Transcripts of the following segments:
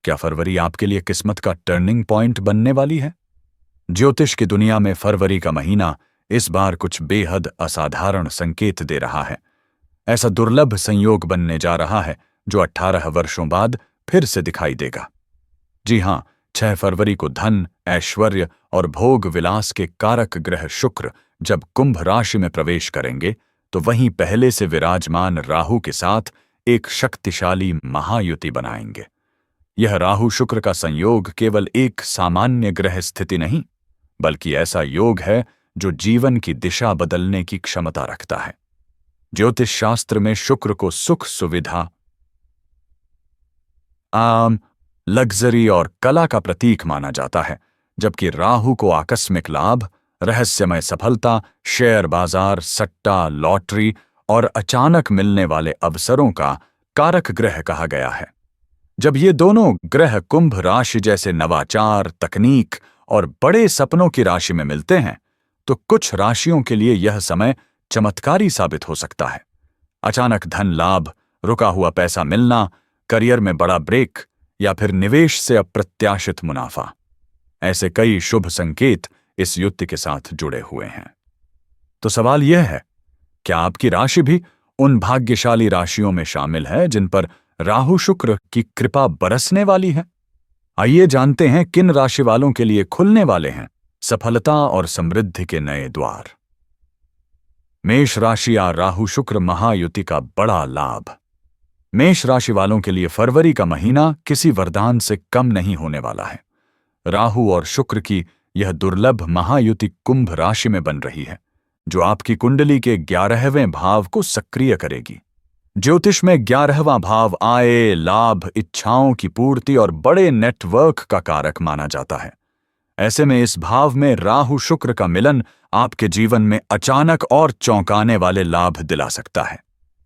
क्या फरवरी आपके लिए किस्मत का टर्निंग पॉइंट बनने वाली है? ज्योतिष की दुनिया में फरवरी का महीना इस बार कुछ बेहद असाधारण संकेत दे रहा है। ऐसा दुर्लभ संयोग बनने जा रहा है जो 18 वर्षों बाद फिर से दिखाई देगा। जी हां, 6 फरवरी को धन, ऐश्वर्य और भोग विलास के कारक ग्रह शुक्र जब कुंभ राशि में प्रवेश करेंगे, तो वहीं पहले से विराजमान राहु के साथ एक शक्तिशाली महायुति बनाएंगे। यह राहु शुक्र का संयोग केवल एक सामान्य ग्रह स्थिति नहीं, बल्कि ऐसा योग है जो जीवन की दिशा बदलने की क्षमता रखता है। ज्योतिष शास्त्र में शुक्र को सुख, सुविधा, लग्जरी और कला का प्रतीक माना जाता है, जबकि राहु को आकस्मिक लाभ, रहस्यमय सफलता, शेयर बाजार, सट्टा, लॉटरी और अचानक मिलने वाले अवसरों का कारक ग्रह कहा गया है। जब ये दोनों ग्रह कुंभ राशि जैसे नवाचार, तकनीक और बड़े सपनों की राशि में मिलते हैं, तो कुछ राशियों के लिए यह समय चमत्कारी साबित हो सकता है। अचानक धन लाभ, रुका हुआ पैसा मिलना, करियर में बड़ा ब्रेक या फिर निवेश से अप्रत्याशित मुनाफा। ऐसे कई शुभ संकेत इस युति के साथ जुड़े हुए हैं। तो सवाल यह है, क्या आपकी राशि भी उन भाग्यशाली राशियों में शामिल है जिन पर राहु शुक्र की कृपा बरसने वाली है? आइए जानते हैं किन राशि वालों के लिए खुलने वाले हैं सफलता और समृद्धि के नए द्वार। मेष राशि या राहु शुक्र महायुति का बड़ा लाभ। मेष राशि वालों के लिए फरवरी का महीना किसी वरदान से कम नहीं होने वाला है। राहु और शुक्र की यह दुर्लभ महायुति कुंभ राशि में बन रही है, जो आपकी कुंडली के 11वें भाव को सक्रिय करेगी। ज्योतिष में 11वां भाव आय, लाभ, इच्छाओं की पूर्ति और बड़े नेटवर्क का कारक माना जाता है। ऐसे में इस भाव में राहु शुक्र का मिलन आपके जीवन में अचानक और चौंकाने वाले लाभ दिला सकता है।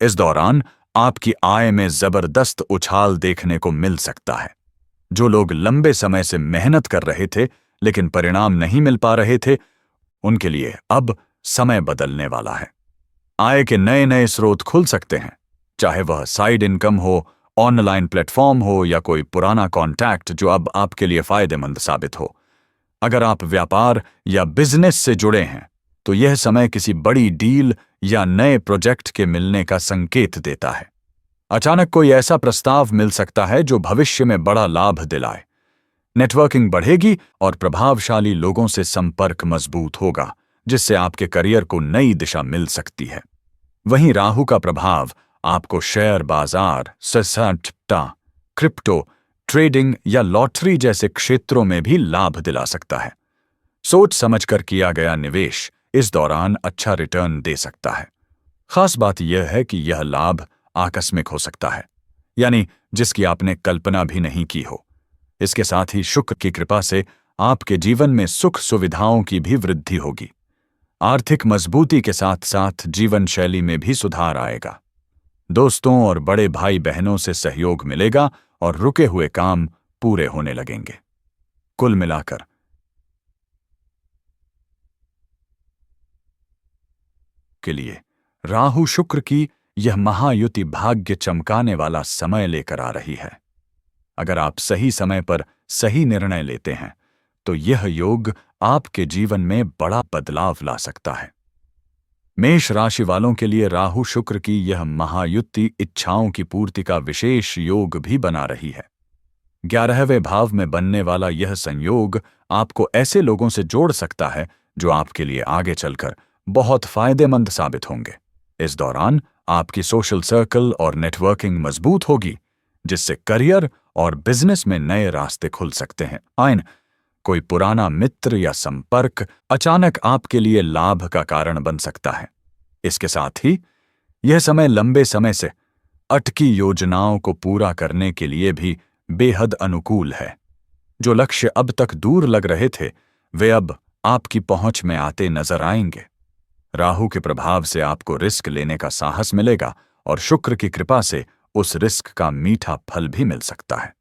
इस दौरान आपकी आय में जबरदस्त उछाल देखने को मिल सकता है। जो लोग लंबे समय से मेहनत कर रहे थे लेकिन परिणाम नहीं मिल पा रहे थे, उनके लिए अब समय बदलने वाला है। आय के नए नए स्रोत खुल सकते हैं, चाहे वह साइड इनकम हो, ऑनलाइन प्लेटफॉर्म हो या कोई पुराना कॉन्टैक्ट जो अब आपके लिए फायदेमंद साबित हो। अगर आप व्यापार या बिजनेस से जुड़े हैं, तो यह समय किसी बड़ी डील या नए प्रोजेक्ट के मिलने का संकेत देता है। अचानक कोई ऐसा प्रस्ताव मिल सकता है जो भविष्य में बड़ा लाभ दिलाए। नेटवर्किंग बढ़ेगी और प्रभावशाली लोगों से संपर्क मजबूत होगा, जिससे आपके करियर को नई दिशा मिल सकती है। वहीं राहु का प्रभाव आपको शेयर बाजार, सट्टा, क्रिप्टो, ट्रेडिंग या लॉटरी जैसे क्षेत्रों में भी लाभ दिला सकता है। सोच समझकर किया गया निवेश इस दौरान अच्छा रिटर्न दे सकता है। खास बात यह है कि यह लाभ आकस्मिक हो सकता है, यानी जिसकी आपने कल्पना भी नहीं की हो। इसके साथ ही शुक्र की कृपा से आपके जीवन में सुख सुविधाओं की भी वृद्धि होगी। आर्थिक मजबूती के साथ साथ जीवन शैली में भी सुधार आएगा। दोस्तों और बड़े भाई बहनों से सहयोग मिलेगा और रुके हुए काम पूरे होने लगेंगे। कुल मिलाकर के लिए राहु शुक्र की यह महायुति भाग्य चमकाने वाला समय लेकर आ रही है। अगर आप सही समय पर सही निर्णय लेते हैं, तो यह योग आपके जीवन में बड़ा बदलाव ला सकता है। मेष राशि वालों के लिए राहु शुक्र की यह महायुति इच्छाओं की पूर्ति का विशेष योग भी बना रही है। 11वें भाव में बनने वाला यह संयोग आपको ऐसे लोगों से जोड़ सकता है जो आपके लिए आगे चलकर बहुत फायदेमंद साबित होंगे। इस दौरान आपकी सोशल सर्कल और नेटवर्किंग मजबूत होगी, जिससे करियर और बिजनेस में नए रास्ते खुल सकते हैं। कोई पुराना मित्र या संपर्क अचानक आपके लिए लाभ का कारण बन सकता है। इसके साथ ही यह समय लंबे समय से अटकी योजनाओं को पूरा करने के लिए भी बेहद अनुकूल है। जो लक्ष्य अब तक दूर लग रहे थे, वे अब आपकी पहुंच में आते नजर आएंगे। राहु के प्रभाव से आपको रिस्क लेने का साहस मिलेगा और शुक्र की कृपा से उस रिस्क का मीठा फल भी मिल सकता है।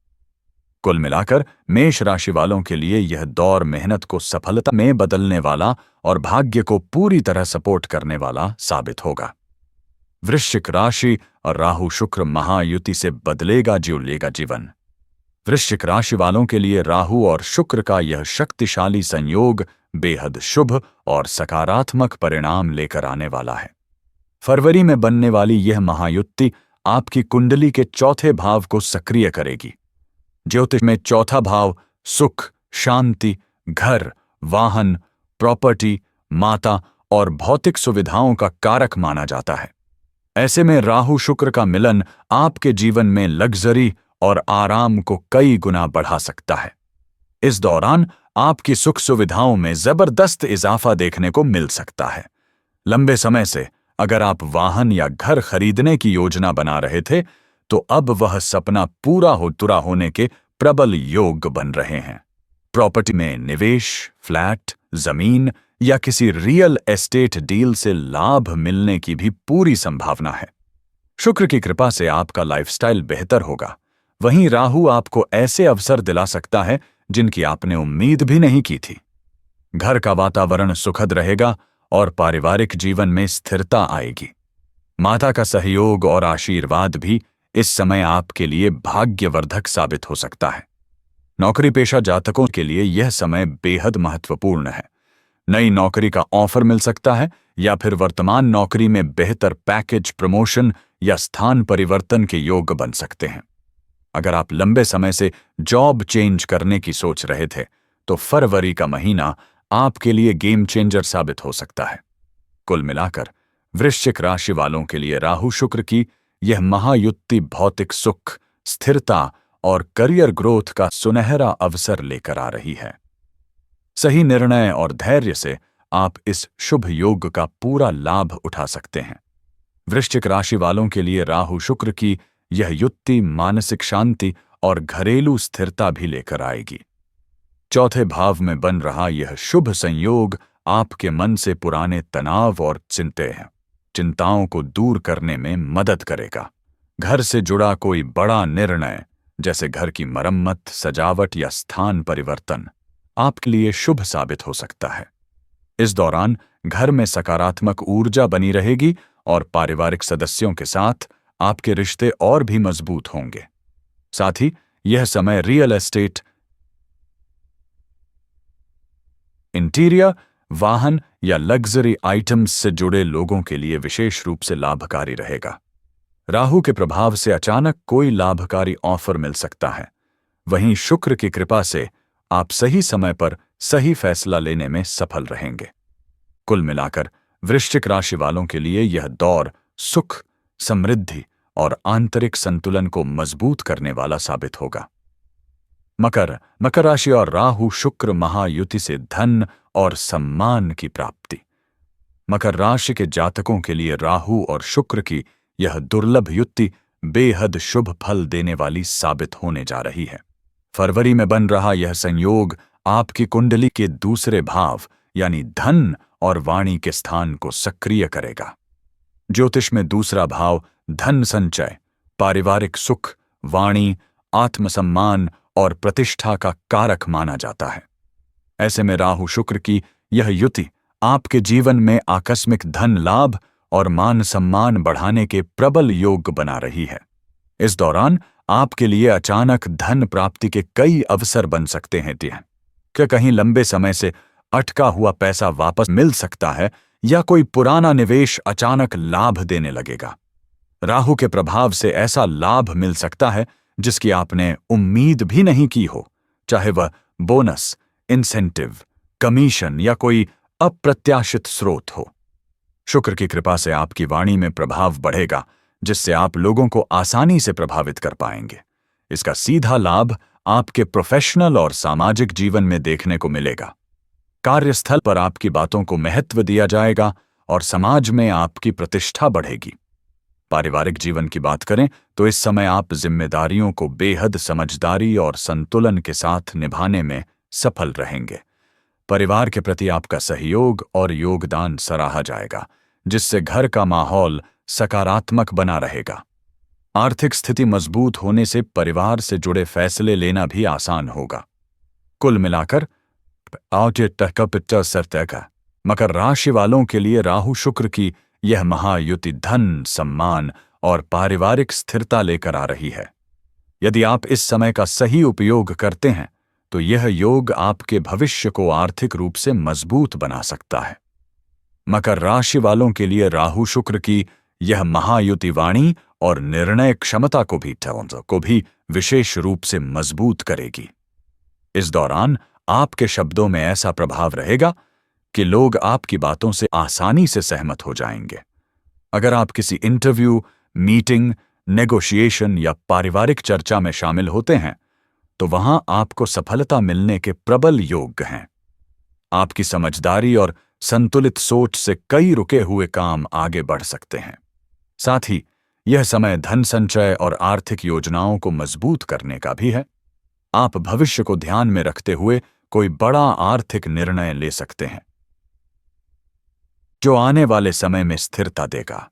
कुल मिलाकर मेष राशि वालों के लिए यह दौर मेहनत को सफलता में बदलने वाला और भाग्य को पूरी तरह सपोर्ट करने वाला साबित होगा। वृश्चिक राशि और राहु शुक्र महायुति से बदलेगा जो लेगा जीवन। वृश्चिक राशि वालों के लिए राहु और शुक्र का यह शक्तिशाली संयोग बेहद शुभ और सकारात्मक परिणाम लेकर आने वाला है। फरवरी में बनने वाली यह महायुति आपकी कुंडली के चौथे भाव को सक्रिय करेगी। ज्योतिष में चौथा भाव सुख, शांति, घर, वाहन, प्रॉपर्टी, माता और भौतिक सुविधाओं का कारक माना जाता है। ऐसे में राहु शुक्र का मिलन आपके जीवन में लग्जरी और आराम को कई गुना बढ़ा सकता है। इस दौरान आपकी सुख सुविधाओं में जबरदस्त इजाफा देखने को मिल सकता है। लंबे समय से अगर आप वाहन या घर खरीदने की योजना बना रहे थे, तो अब वह सपना पूरा होने के प्रबल योग बन रहे हैं। प्रॉपर्टी में निवेश, फ्लैट, जमीन या किसी रियल एस्टेट डील से लाभ मिलने की भी पूरी संभावना है। शुक्र की कृपा से आपका लाइफस्टाइल बेहतर होगा। वहीं राहु आपको ऐसे अवसर दिला सकता है जिनकी आपने उम्मीद भी नहीं की थी। घर का वातावरण सुखद रहेगा और पारिवारिक जीवन में स्थिरता आएगी। माता का सहयोग और आशीर्वाद भी इस समय आपके लिए भाग्यवर्धक साबित हो सकता है। नौकरी पेशा जातकों के लिए यह समय बेहद महत्वपूर्ण है। नई नौकरी का ऑफर मिल सकता है या फिर वर्तमान नौकरी में बेहतर पैकेज, प्रमोशन या स्थान परिवर्तन के योग बन सकते हैं। अगर आप लंबे समय से जॉब चेंज करने की सोच रहे थे, तो फरवरी का महीना आपके लिए गेम चेंजर साबित हो सकता है। कुल मिलाकर वृश्चिक राशि वालों के लिए राहु शुक्र की यह महायुति भौतिक सुख, स्थिरता और करियर ग्रोथ का सुनहरा अवसर लेकर आ रही है। सही निर्णय और धैर्य से आप इस शुभ योग का पूरा लाभ उठा सकते हैं। वृश्चिक राशि वालों के लिए राहु शुक्र की यह युति मानसिक शांति और घरेलू स्थिरता भी लेकर आएगी। चौथे भाव में बन रहा यह शुभ संयोग आपके मन से पुराने तनाव और चिंताओं को दूर करने में मदद करेगा। घर से जुड़ा कोई बड़ा निर्णय, जैसे घर की मरम्मत, सजावट या स्थान परिवर्तन, आपके लिए शुभ साबित हो सकता है। इस दौरान घर में सकारात्मक ऊर्जा बनी रहेगी और पारिवारिक सदस्यों के साथ आपके रिश्ते और भी मजबूत होंगे। साथ ही यह समय रियल एस्टेट, इंटीरियर, वाहन या लग्जरी आइटम्स से जुड़े लोगों के लिए विशेष रूप से लाभकारी रहेगा। राहु के प्रभाव से अचानक कोई लाभकारी ऑफर मिल सकता है। वहीं शुक्र की कृपा से आप सही समय पर सही फैसला लेने में सफल रहेंगे। कुल मिलाकर वृश्चिक राशि वालों के लिए यह दौर सुख, समृद्धि और आंतरिक संतुलन को मजबूत करने वाला साबित होगा। मकर राशि और राहु शुक्र महायुति से धन और सम्मान की प्राप्ति। मकर राशि के जातकों के लिए राहु और शुक्र की यह दुर्लभ युति बेहद शुभ फल देने वाली साबित होने जा रही है। फरवरी में बन रहा यह संयोग आपकी कुंडली के दूसरे भाव यानी धन और वाणी के स्थान को सक्रिय करेगा। ज्योतिष में दूसरा भाव धन संचय, पारिवारिक सुख, वाणी, आत्मसम्मान और प्रतिष्ठा का कारक माना जाता है। ऐसे में राहु शुक्र की यह युति आपके जीवन में आकस्मिक धन लाभ और मान सम्मान बढ़ाने के प्रबल योग बना रही है। इस दौरान आपके लिए अचानक धन प्राप्ति के कई अवसर बन सकते हैं। क्या कहीं लंबे समय से अटका हुआ पैसा वापस मिल सकता है या कोई पुराना निवेश अचानक लाभ देने लगेगा। राहु के प्रभाव से ऐसा लाभ मिल सकता है जिसकी आपने उम्मीद भी नहीं की हो, चाहे वह बोनस, इंसेंटिव, कमीशन या कोई अप्रत्याशित स्रोत हो। शुक्र की कृपा से आपकी वाणी में प्रभाव बढ़ेगा, जिससे आप लोगों को आसानी से प्रभावित कर पाएंगे। इसका सीधा लाभ आपके प्रोफेशनल और सामाजिक जीवन में देखने को मिलेगा। कार्यस्थल पर आपकी बातों को महत्व दिया जाएगा और समाज में आपकी प्रतिष्ठा बढ़ेगी। पारिवारिक जीवन की बात करें तो इस समय आप जिम्मेदारियों को बेहद समझदारी और संतुलन के साथ निभाने में सफल रहेंगे। परिवार के प्रति आपका सहयोग और योगदान सराहा जाएगा, जिससे घर का माहौल सकारात्मक बना रहेगा। आर्थिक स्थिति मजबूत होने से परिवार से जुड़े फैसले लेना भी आसान होगा। कुल मिलाकर मकर राशि वालों के लिए राहु शुक्र की यह महायुति धन, सम्मान और पारिवारिक स्थिरता लेकर आ रही है। यदि आप इस समय का सही उपयोग करते हैं तो यह योग आपके भविष्य को आर्थिक रूप से मजबूत बना सकता है। मकर राशि वालों के लिए राहु शुक्र की यह महायुति वाणी और निर्णय क्षमता को भी विशेष रूप से मजबूत करेगी। इस दौरान आपके शब्दों में ऐसा प्रभाव रहेगा कि लोग आपकी बातों से आसानी से सहमत हो जाएंगे। अगर आप किसी इंटरव्यू, मीटिंग, नेगोशिएशन या पारिवारिक चर्चा में शामिल होते हैं तो वहां आपको सफलता मिलने के प्रबल योग हैं। आपकी समझदारी और संतुलित सोच से कई रुके हुए काम आगे बढ़ सकते हैं। साथ ही यह समय धन संचय और आर्थिक योजनाओं को मजबूत करने का भी है। आप भविष्य को ध्यान में रखते हुए कोई बड़ा आर्थिक निर्णय ले सकते हैं जो आने वाले समय में स्थिरता देगा।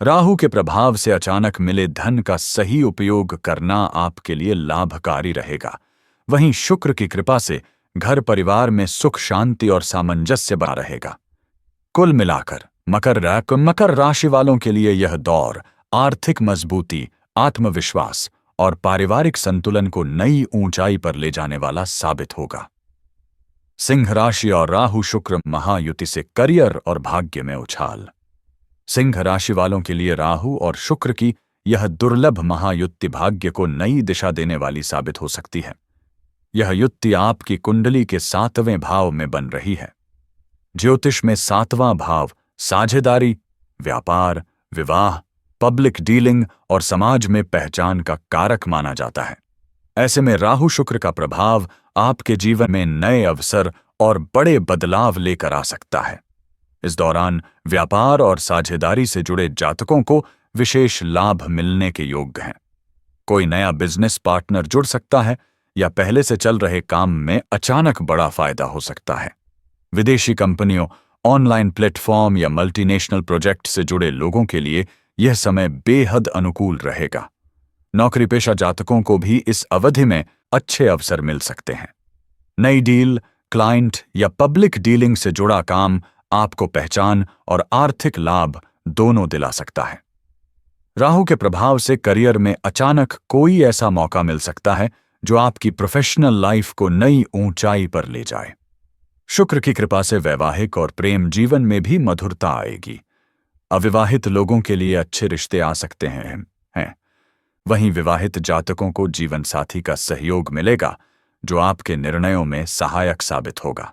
राहु के प्रभाव से अचानक मिले धन का सही उपयोग करना आपके लिए लाभकारी रहेगा। वहीं शुक्र की कृपा से घर परिवार में सुख, शांति और सामंजस्य बना रहेगा। कुल मिलाकर मकर राशि वालों के लिए यह दौर आर्थिक मजबूती, आत्मविश्वास और पारिवारिक संतुलन को नई ऊंचाई पर ले जाने वाला साबित होगा। सिंह राशि और राहु शुक्र महायुति से करियर और भाग्य में उछाल। सिंह राशि वालों के लिए राहु और शुक्र की यह दुर्लभ महायुति भाग्य को नई दिशा देने वाली साबित हो सकती है। यह युति आपकी कुंडली के 7वें भाव में बन रही है। ज्योतिष में 7वां भाव साझेदारी, व्यापार, विवाह, पब्लिक डीलिंग और समाज में पहचान का कारक माना जाता है। ऐसे में राहु शुक्र का प्रभाव आपके जीवन में नए अवसर और बड़े बदलाव लेकर आ सकता है। इस दौरान व्यापार और साझेदारी से जुड़े जातकों को विशेष लाभ मिलने के योग्य हैं। कोई नया बिजनेस पार्टनर जुड़ सकता है या पहले से चल रहे काम में अचानक बड़ा फायदा हो सकता है। विदेशी कंपनियों, ऑनलाइन प्लेटफॉर्म या मल्टीनेशनल प्रोजेक्ट से जुड़े लोगों के लिए यह समय बेहद अनुकूल रहेगा। नौकरी पेशा जातकों को भी इस अवधि में अच्छे अवसर मिल सकते हैं। नई डील, क्लाइंट या पब्लिक डीलिंग से जुड़ा काम आपको पहचान और आर्थिक लाभ दोनों दिला सकता है। राहु के प्रभाव से करियर में अचानक कोई ऐसा मौका मिल सकता है जो आपकी प्रोफेशनल लाइफ को नई ऊंचाई पर ले जाए। शुक्र की कृपा से वैवाहिक और प्रेम जीवन में भी मधुरता आएगी। अविवाहित लोगों के लिए अच्छे रिश्ते आ सकते हैं। वहीं विवाहित जातकों को जीवन साथी का सहयोग मिलेगा जो आपके निर्णयों में सहायक साबित होगा।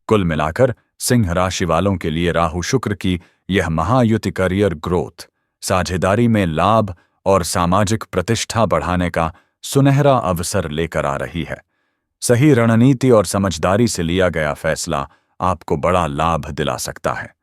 कुल मिलाकर सिंह राशि वालों के लिए राहु शुक्र की यह महायुति करियर ग्रोथ, साझेदारी में लाभ और सामाजिक प्रतिष्ठा बढ़ाने का सुनहरा अवसर लेकर आ रही है। सही रणनीति और समझदारी से लिया गया फैसला आपको बड़ा लाभ दिला सकता है।